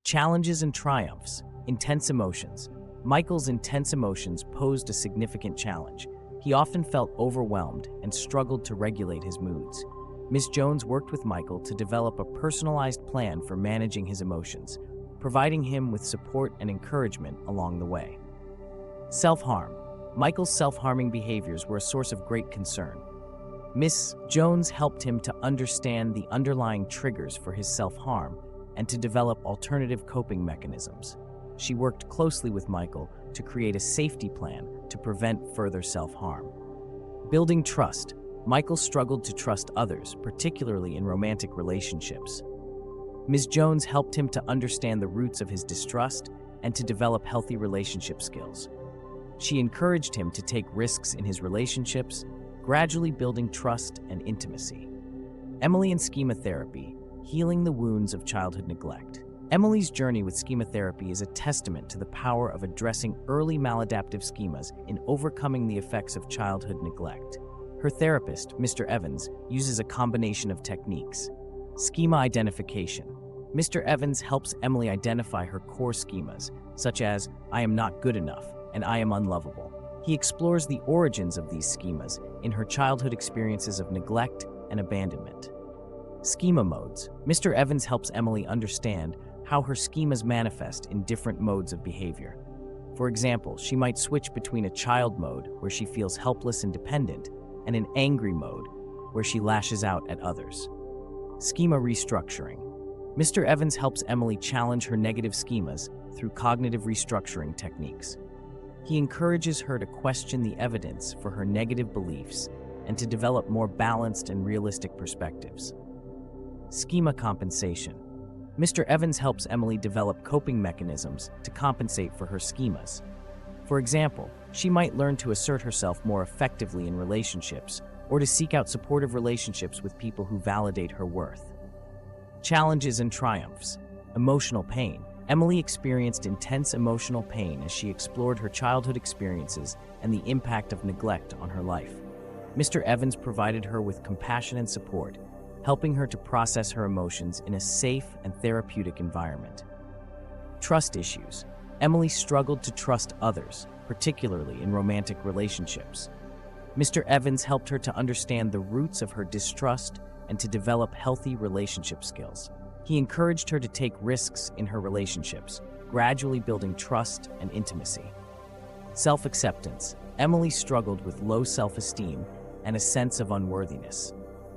Challenges and triumphs, intense emotions. Michael's intense emotions posed a significant challenge. He often felt overwhelmed and struggled to regulate his moods. Ms. Jones worked with Michael to develop a personalized plan for managing his emotions, providing him with support and encouragement along the way. Self-harm. Michael's self-harming behaviors were a source of great concern. Ms. Jones helped him to understand the underlying triggers for his self-harm and to develop alternative coping mechanisms. She worked closely with Michael to create a safety plan to prevent further self-harm. Building trust. Michael struggled to trust others, particularly in romantic relationships. Ms. Jones helped him to understand the roots of his distrust and to develop healthy relationship skills. She encouraged him to take risks in his relationships, gradually building trust and intimacy. Emily and schema therapy, healing the wounds of childhood neglect. Emily's journey with schema therapy is a testament to the power of addressing early maladaptive schemas in overcoming the effects of childhood neglect. Her therapist, Mr. Evans, uses a combination of techniques. Schema identification. Mr. Evans helps Emily identify her core schemas, such as, I am not good enough and I am unlovable. He explores the origins of these schemas in her childhood experiences of neglect and abandonment. Schema modes. Mr. Evans helps Emily understand how her schemas manifest in different modes of behavior. For example, she might switch between a child mode, where she feels helpless and dependent, and an angry mode, where she lashes out at others. Schema restructuring. Mr. Evans helps Emily challenge her negative schemas through cognitive restructuring techniques. He encourages her to question the evidence for her negative beliefs and to develop more balanced and realistic perspectives. Schema compensation. Mr. Evans helps Emily develop coping mechanisms to compensate for her schemas. For example, she might learn to assert herself more effectively in relationships or to seek out supportive relationships with people who validate her worth. Challenges and triumphs. Emotional pain. Emily experienced intense emotional pain as she explored her childhood experiences and the impact of neglect on her life. Mr. Evans provided her with compassion and support, helping her to process her emotions in a safe and therapeutic environment. Trust issues. Emily struggled to trust others, particularly in romantic relationships. Mr. Evans helped her to understand the roots of her distrust and to develop healthy relationship skills. He encouraged her to take risks in her relationships, gradually building trust and intimacy. Self-acceptance. Emily struggled with low self-esteem and a sense of unworthiness.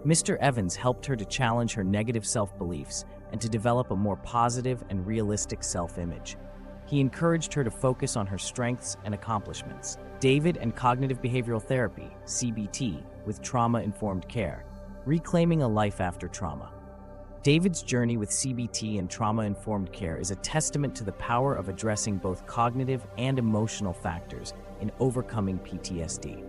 Mr. Evans helped her to challenge her negative self-beliefs and to develop a more positive and realistic self-image. He encouraged her to focus on her strengths and accomplishments. David and Cognitive Behavioral Therapy, CBT, with trauma-informed care, reclaiming a life after trauma. David's journey with CBT and trauma-informed care is a testament to the power of addressing both cognitive and emotional factors in overcoming PTSD.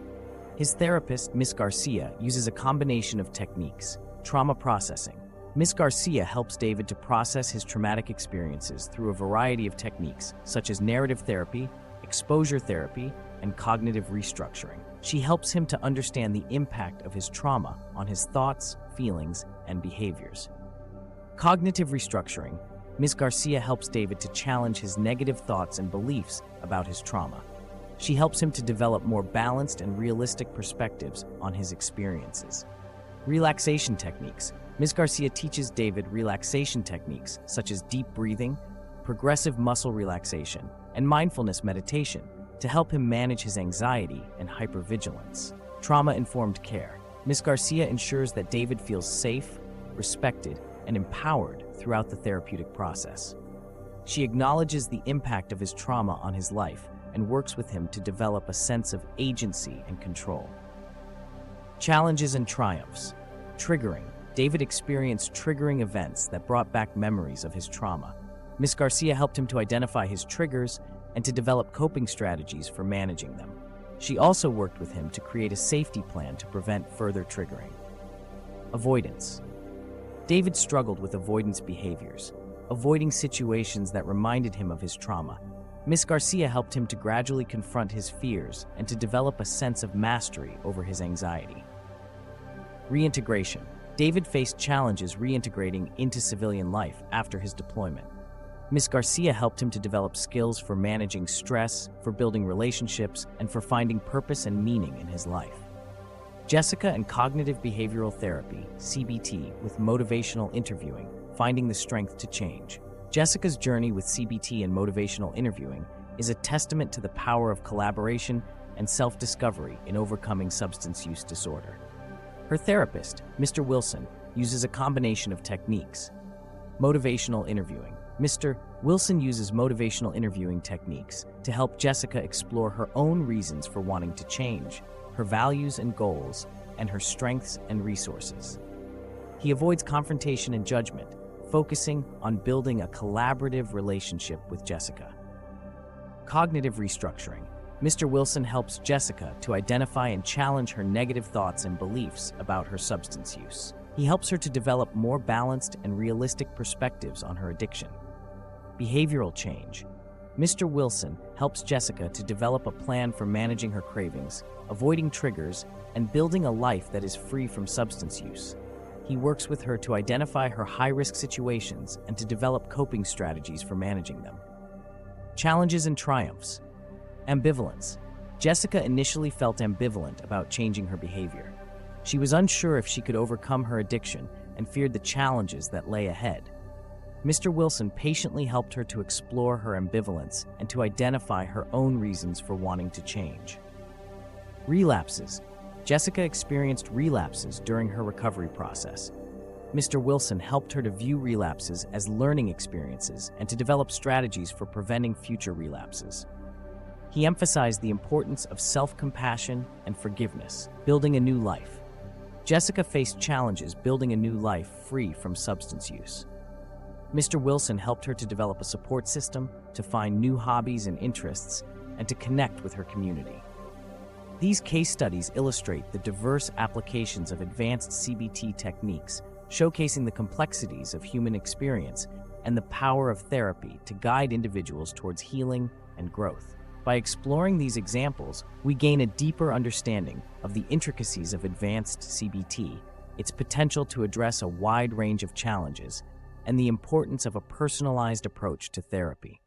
His therapist, Ms. Garcia, uses a combination of techniques. Trauma processing. Ms. Garcia helps David to process his traumatic experiences through a variety of techniques, such as narrative therapy, exposure therapy, and cognitive restructuring. She helps him to understand the impact of his trauma on his thoughts, feelings, and behaviors. Cognitive restructuring. Ms. Garcia helps David to challenge his negative thoughts and beliefs about his trauma. She helps him to develop more balanced and realistic perspectives on his experiences. Relaxation techniques. Ms. Garcia teaches David relaxation techniques such as deep breathing, progressive muscle relaxation, and mindfulness meditation to help him manage his anxiety and hypervigilance. Trauma-informed care. Ms. Garcia ensures that David feels safe, respected, and empowered throughout the therapeutic process. She acknowledges the impact of his trauma on his life and works with him to develop a sense of agency and control. Challenges and triumphs. Triggering. David experienced triggering events that brought back memories of his trauma. Ms. Garcia helped him to identify his triggers and to develop coping strategies for managing them. She also worked with him to create a safety plan to prevent further triggering. Avoidance. David struggled with avoidance behaviors, avoiding situations that reminded him of his trauma. Ms. Garcia helped him to gradually confront his fears and to develop a sense of mastery over his anxiety. Reintegration. David faced challenges reintegrating into civilian life after his deployment. Ms. Garcia helped him to develop skills for managing stress, for building relationships, and for finding purpose and meaning in his life. Jessica and Cognitive Behavioral Therapy, CBT, with motivational interviewing, finding the strength to change. Jessica's journey with CBT and motivational interviewing is a testament to the power of collaboration and self-discovery in overcoming substance use disorder. Her therapist, Mr. Wilson, uses a combination of techniques. Motivational interviewing. Mr. Wilson uses motivational interviewing techniques to help Jessica explore her own reasons for wanting to change, her values and goals, and her strengths and resources. He avoids confrontation and judgment, focusing on building a collaborative relationship with Jessica. Cognitive restructuring. Mr. Wilson helps Jessica to identify and challenge her negative thoughts and beliefs about her substance use. He helps her to develop more balanced and realistic perspectives on her addiction. Behavioral change. Mr. Wilson helps Jessica to develop a plan for managing her cravings, avoiding triggers, and building a life that is free from substance use. He works with her to identify her high-risk situations and to develop coping strategies for managing them. Challenges and triumphs. Ambivalence. Jessica initially felt ambivalent about changing her behavior. She was unsure if she could overcome her addiction and feared the challenges that lay ahead. Mr. Wilson patiently helped her to explore her ambivalence and to identify her own reasons for wanting to change. Relapses. Jessica experienced relapses during her recovery process. Mr. Wilson helped her to view relapses as learning experiences and to develop strategies for preventing future relapses. He emphasized the importance of self-compassion and forgiveness, building a new life. Jessica faced challenges building a new life free from substance use. Mr. Wilson helped her to develop a support system, to find new hobbies and interests, and to connect with her community. These case studies illustrate the diverse applications of advanced CBT techniques, showcasing the complexities of human experience and the power of therapy to guide individuals towards healing and growth. By exploring these examples, we gain a deeper understanding of the intricacies of advanced CBT, its potential to address a wide range of challenges, and the importance of a personalized approach to therapy.